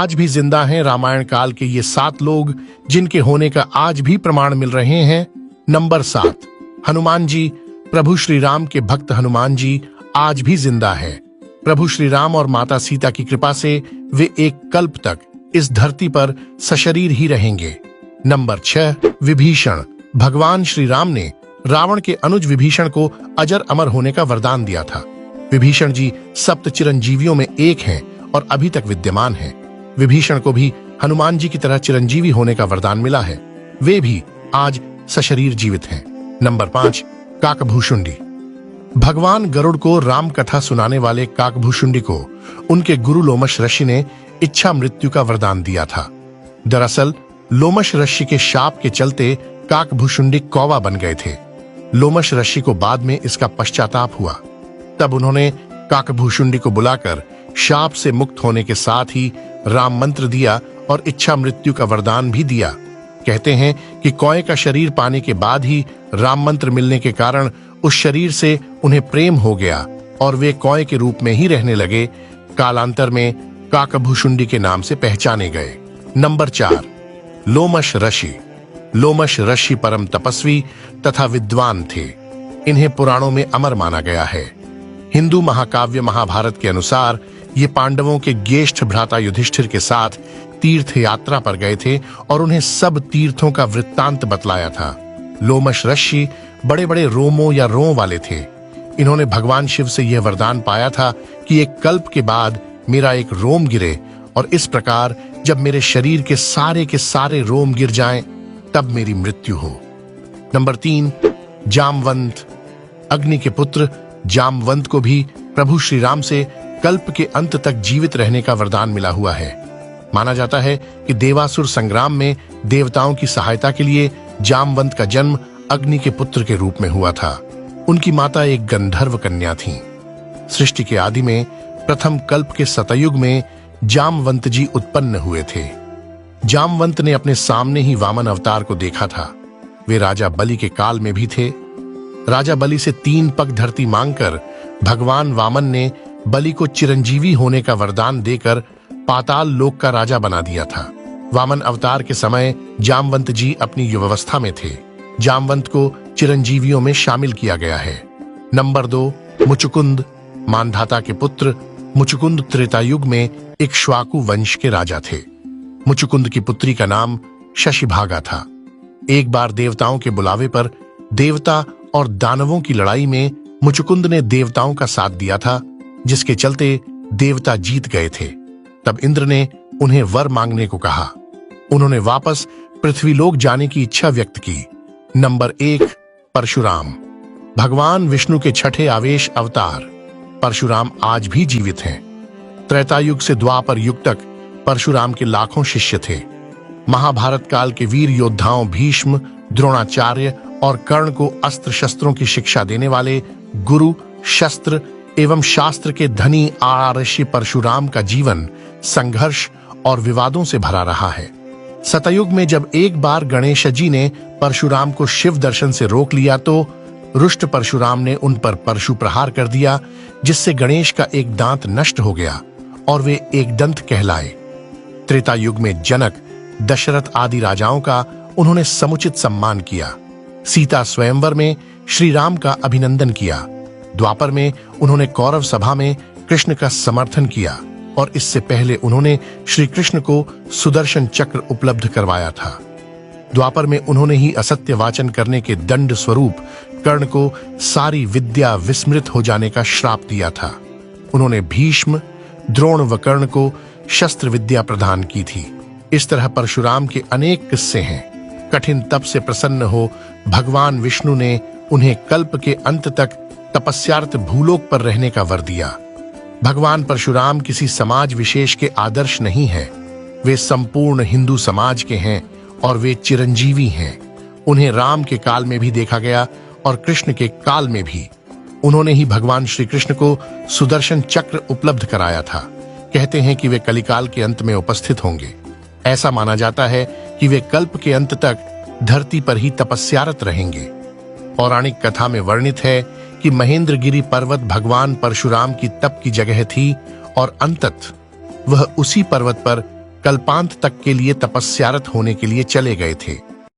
आज भी जिंदा हैं रामायण काल के ये 7 लोग जिनके होने का आज भी प्रमाण मिल रहे हैं। नंबर 7, हनुमान जी। प्रभु श्री राम के भक्त हनुमान जी आज भी जिंदा है। प्रभु श्री राम और माता सीता की कृपा से वे एक कल्प तक इस धरती पर सशरीर ही रहेंगे। नंबर 6, विभीषण। भगवान श्री राम ने रावण के अनुज विभीषण को अजर अमर होने का वरदान दिया था। विभीषण जी सप्त चिरंजीवियों में एक हैं और अभी तक विद्यमान हैं। विभीषण को भी हनुमान जी की तरह चिरंजीवी होने का वरदान मिला है। वे भी आज सशरीर जीवित हैं। नंबर 5, काकभूषुंडी। भगवान गरुड़ को राम कथा सुनाने वाले काकभूषुंडी को उनके गुरु लोमश ऋषि ने इच्छा मृत्यु का वरदान दिया था। दरअसल लोमश ऋषि के शाप के चलते काकभूषुंडी कौवा बन गए थे। लोमश ऋषि को बाद में इसका पश्चाताप हुआ। तब उन्होंने काकभूषुंडी को बुलाकर शाप से मुक्त होने के साथ ही राम मंत्र दिया और इच्छा मृत्यु का वरदान भी दिया। कहते हैं कि कौए का शरीर पाने के बाद ही राम मंत्र मिलने के कारण उस शरीर से उन्हें प्रेम हो गया और वे कौए के रूप में ही रहने लगे। कालांतर में काकभूषुंडी के नाम से पहचाने गए। नंबर 4, लोमश ऋषि। लोमश ऋषि परम तपस्वी तथा विद्वान थे। इन्हें पुराणों में अमर माना गया है। हिंदू महाकाव्य महाभारत के अनुसार ये पांडवों के ज्येष्ठ भ्राता युधिष्ठिर के साथ तीर्थ यात्रा पर गए थे और उन्हें सब तीर्थों का वृत्तांत बतलाया था। लोमश ऋषि बड़े बड़े रोमों या रों वाले थे। इन्होंने भगवान शिव से यह वरदान पाया था कि एक कल्प के बाद मेरा एक रोम गिरे और इस प्रकार जब मेरे शरीर के सारे रोम गिर जाएं, तब मेरी मृत्यु हो। नंबर 3, जामवंत। अग्नि के पुत्र जामवंत को भी प्रभु श्री राम से कल्प के अंत तक जीवित रहने का वरदान मिला हुआ है। माना जाता है कि देवासुर संग्राम में देवताओं की सहायता के लिए जामवंत का जन्म अग्नि के पुत्र के रूप में हुआ था। उनकी माता एक गंधर्व कन्या थीं। सृष्टि के आदि में प्रथम कल्प के सतयुग में जामवंत जी उत्पन्न हुए थे। जामवंत ने अपने सामने ही वामन अवतार को देखा था। वे राजा बलि के काल में भी थे। राजा बलि से 3 पग धरती मांगकर भगवान वामन ने बलि को चिरंजीवी होने का वरदान देकर पाताल लोक का राजा बना दिया था। वामन अवतार के समय जामवंत जी अपनी युवावस्था में थे। जामवंत को चिरंजीवियों में शामिल किया गया है। नंबर 2, मुचुकुंद। मानधाता के पुत्र मुचुकुंद त्रेतायुग में इक्ष्वाकु वंश के राजा थे। मुचुकुंद की पुत्री का नाम शशिभागा था। एक बार देवताओं के बुलावे पर देवता और दानवों की लड़ाई में मुचुकुंद ने देवताओं का साथ दिया था, जिसके चलते देवता जीत गए थे। तब इंद्र ने उन्हें वर मांगने को कहा। उन्होंने वापस पृथ्वीलोक जाने की इच्छा व्यक्त की। नंबर 1, परशुराम। भगवान विष्णु के छठे आवेश अवतार परशुराम आज भी जीवित हैं। त्रेतायुग से द्वापर युग तक परशुराम के लाखों शिष्य थे। महाभारत काल के वीर योद्धाओं भीष्म, द्रोणाचार्य और कर्ण को अस्त्र शस्त्रों की शिक्षा देने वाले गुरु, शस्त्र एवं शास्त्र के धनी ऋषि परशुराम का जीवन संघर्ष और विवादों से भरा रहा है। सतयुग में जब एक बार गणेश जी ने परशुराम को शिव दर्शन से रोक लिया तो रुष्ट परशुराम ने उन पर परशु प्रहार कर दिया, जिससे गणेश का एक दांत नष्ट हो गया और वे एक दंत कहलाए। त्रेता युग में जनक, दशरथ आदि राजाओं का उन्होंने समुचित सम्मान किया। सीता स्वयंवर में श्री राम का अभिनंदन किया। द्वापर में उन्होंने कौरव सभा में कृष्ण का समर्थन किया और इससे पहले उन्होंने श्री कृष्ण को सुदर्शन चक्र उपलब्ध करवाया था। द्वापर में उन्होंने ही असत्य वाचन करने के दंड स्वरूप कर्ण को सारी विद्या विस्मृत हो जाने का श्राप दिया था। उन्होंने भीष्म, द्रोण व कर्ण को शस्त्र विद्या प्रदान की थी। इस तरह परशुराम के अनेक किस्से हैं। कठिन तप से प्रसन्न हो भगवान विष्णु ने उन्हें कल्प के अंत तक तपस्यार्थ भूलोक पर रहने का वर दिया। भगवान परशुराम किसी समाज विशेष के आदर्श नहीं है। वे संपूर्ण हिंदू समाज के हैं और वे चिरंजीवी हैं। उन्हें राम के काल में भी देखा गया और कृष्ण के काल में भी। उन्होंने ही भगवान श्री कृष्ण को सुदर्शन चक्र उपलब्ध कराया था। कहते हैं कि वे कलिकाल के अंत में उपस्थित होंगे। ऐसा माना जाता है कि वे कल्प के अंत तक धरती पर ही तपस्यारत रहेंगे। पौराणिक कथा में वर्णित है कि महेंद्रगिरी पर्वत भगवान परशुराम की तप की जगह थी और अंततः वह उसी पर्वत पर कल्पांत तक के लिए तपस्यारत होने के लिए चले गए थे।